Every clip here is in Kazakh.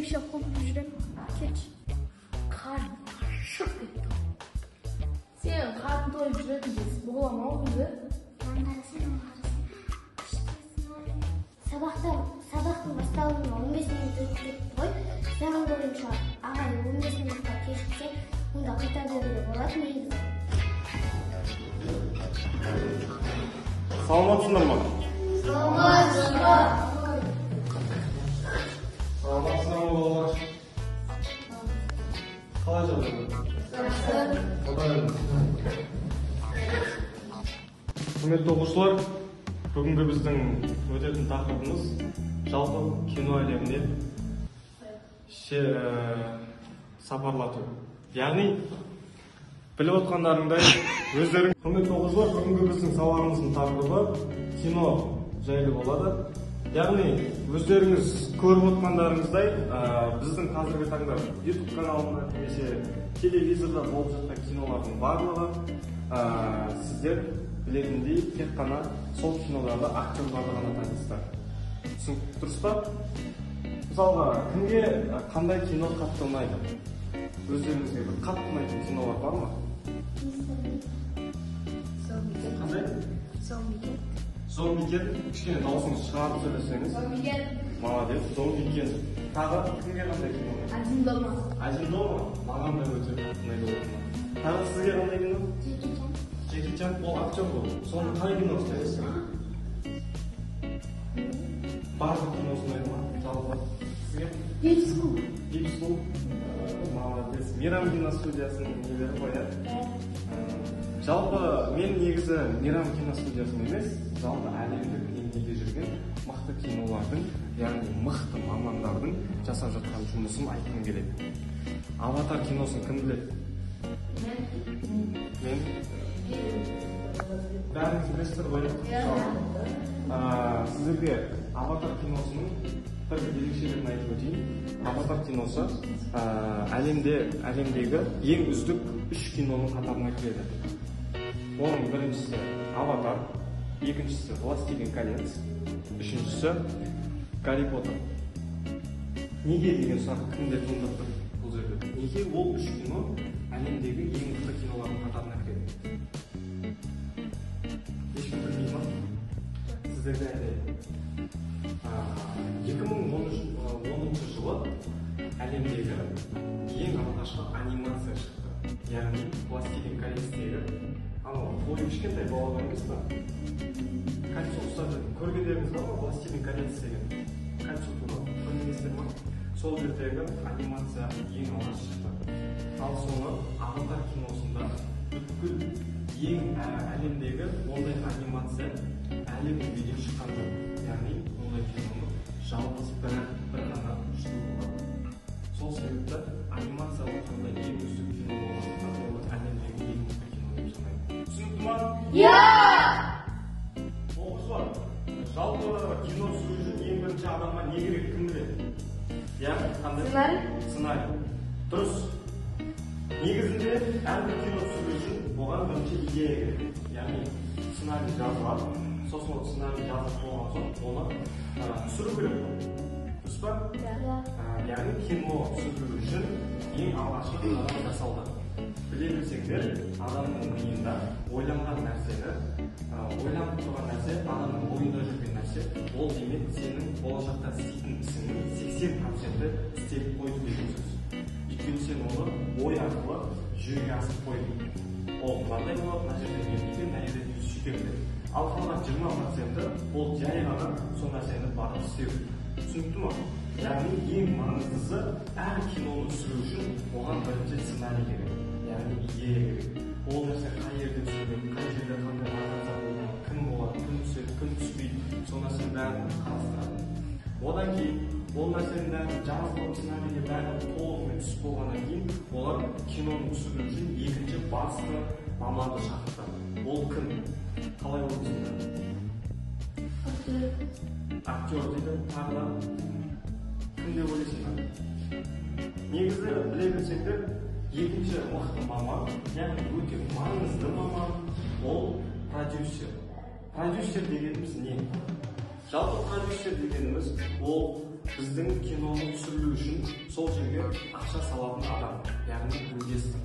Çekişe koyup жүрем. Keç. Karnım şık etti. Sen karnın toyup жүрediz. Boğlama o bizi. Sabahın басталуына 15 минут өтіп қой. Саған бойынша ағай 15 минутқа кешіксе, онда қайта беруге болады негізі. Саламатсыңдар ма? Саламатсыздар. Саламатсыңдар ма балалар? Қалай жатырсыңдар? Құрметті оқушылар, бүгінгі біздің өтетін тақырыбымыз жалпы кино әлеміне сапарлату. Яғни, біліп отқандарыңдай, өздерің құрметті оқушылар, бүгінгі біздің сабағымыздың тақырыбы кино жайлы болады. Яғни, өздеріңіз көріп отқандарыңыздай, біздің қазіргі таңда YouTube каналында немесе телевизорда болып жатқан кинолардың барлығы сіздер білетіндей тек қана сол кинодағы актерларды ғана танисыздар. Түсінікті дұрыс па? Мысалға, кімге қандай кино қатты ұнайды? Өздеріңізге бір қатты ұнайтын кинолар бар ма? Қандай? Зомбиген. Кішкене дауысыңыз шығарып сөйлесеңіз. Зомбиген. Молодец, Зомбиген. Тағы кімге қандай кино ұнайды? Один дома. Один дома? Маған да өте қатты ұнайды ол кино. Тағы сізге қандай кино? Джеки Чан, ол актер ғой. Соның қай киносы ұнайды? Барлық киносы ұнайды ма? Жалпы сізге? Пипсу. Молодец. Мейрам киностудиясының нелері ғой, иә? Жалпы мен негізі Мейрам киностудиясын емес, жалпы әлемдік деңгейде жүрген мықты кинолардың, яғни мықты мамандардың жасап жатқан жұмысын айтқым келеді. Аватар киносын кім біледі? Мен? Бәріңіз білесіздер ғой? Сіздерге Аватар киносының бір ерекшелігін айтып өтейін. Аватар киносы әлемдегі ең үздік 3 киноның қатарына кіреді. Оның біріншісі Аватар, екіншісі Властелин колец, үшіншісі Гарри Поттер. Неге деген сұрақ кімде туындатты бұл жерде? Неге ол 3 кино әлемдегі ең мықты кинолардың қатарына кіреді? Ешкім білмейді ма? Сіздерге айтайын. 2010 жылы әлемдегі ең алғашқы анимация шықты. Яғни Властелин колецтегі бойы кішкентай балалар емес па? Кольцо ұстап жүрген. Көргендеріңіз бар ма? Властелин колец деген кольцо туралы көрмеңіздер ма? Сол жердегі анимация ең алғаш шықты. Ал соны Аватар киносында бүткіл ең әлемдегі ондай анимация әлемге видео шыққан жоқ. Яғни ондай киноны жалғыз бір ғана ұшту болады. Сол себепті анимация оқығанда ең үздік кино болғандықтан ол әлемдегі ең үздік кино деп санайды. Түсінікті ма? Иә! Оқушылар, жалпы кино түсіру үшін ең бірінші адамға не керек, кім біледі? Иә, қандай? Сценарий. Дұрыс. Негізінде әрбір кино түсіру үшін оған бірінші идея керек. Яғни сценарий жазылады, сосын сценарий жазылып болған соң оны түсіру керек. Дұрыс па? Яғни кино түсіру үшін ең алғашқы қадам жасалды. Біле білсеңдер, адамның миында ойланған нәрсені, ойланып тұрған нәрсе, адамның ойында жүрген нәрсе, ол демек сенің болашақта істейтін ісіңнің 80% істеліп қойды деген сөз. Өйткені сен оны ой арқылы жүзеге асырып қойдың. Ол мынандай болады, мына жерде бермейді, мына жерде сөйтемін. Ал қалған 20% ол жай ғана сол нәрсені барып істеу. Түсінікті ма? Яғни ең маңыздысы әр киноны түсіру үшін оған бірінші сценарий керек. Яғни идея керек. Ол нәрсе қай жерде түсіріледі, қай жерде қандай локация болады, кім болады, кім түседі, кім түспейді, сол нәрсенің бәрін қарастырады. Одан кейін ол нәрсенің бәрін жазылып сценарийге бәрін толығымен түсіп болғаннан кейін олар киноны түсіру үшін екінші басты маманды шақыртады. Ол кім? Қалай болып түсінді? Актер дейді, тағы да кім деп ойлайсыңдар? Негізі біле білсеңдер, екінші мықты маман, яғни өте маңызды маман, ол продюсер. Продюсер дегеніміз не? Жалпы продюсер дегеніміз ол біздің киноны түсірілу үшін сол жерге ақша салатын адам, яғни инвестор.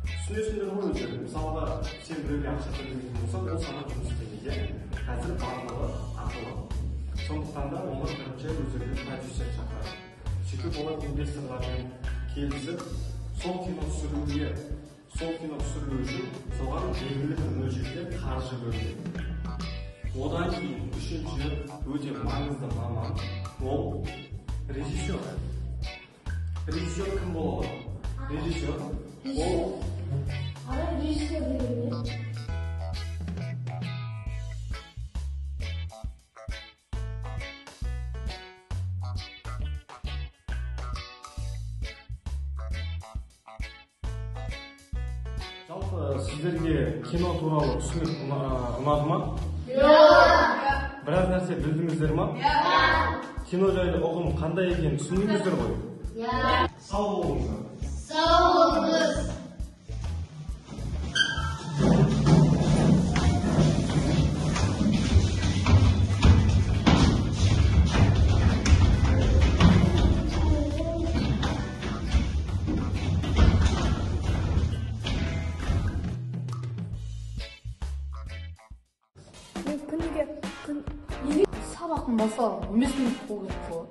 Түсінесіңдер ғой өздері, мысалға сен біреуге ақша төлейтін болсаң, ол саған жұмыс істемейді. Қазір барлығы ақылы. Сондықтан да олар бірінші өздеріне продюсер шақырады. Сөйтіп олар инвесторлармен келісіп, сол кино түсірілу үшін соған белгілі бір мөлшерде қаржы бөлінеді. Одан кейін үшінші өте маңызды маман ол режиссер. Режиссер кім болады? Режиссер ол режиссер деген жалпы сіздерге кино туралы түсінік ұнады ма? Біраз нәрсе білдіңіздер ма? Кино жайлы ұғым қандай екенін түсіндіңіздер ғой? Сау болыңыздар. Сау болыңыз. Сабақтың басталуы 15 минут болу керек қой.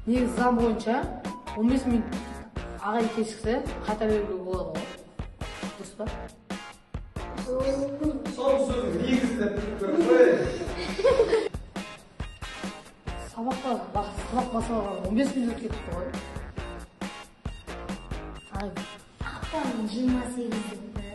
Негізі заң бойынша 15 минут ағай кешіксе қайта беруге болады ғой. Дұрыс па? Сол сөздің негізінде біліп көріп сабақ басталуға 15 минут кетті ғой. Ақпанның 28-інде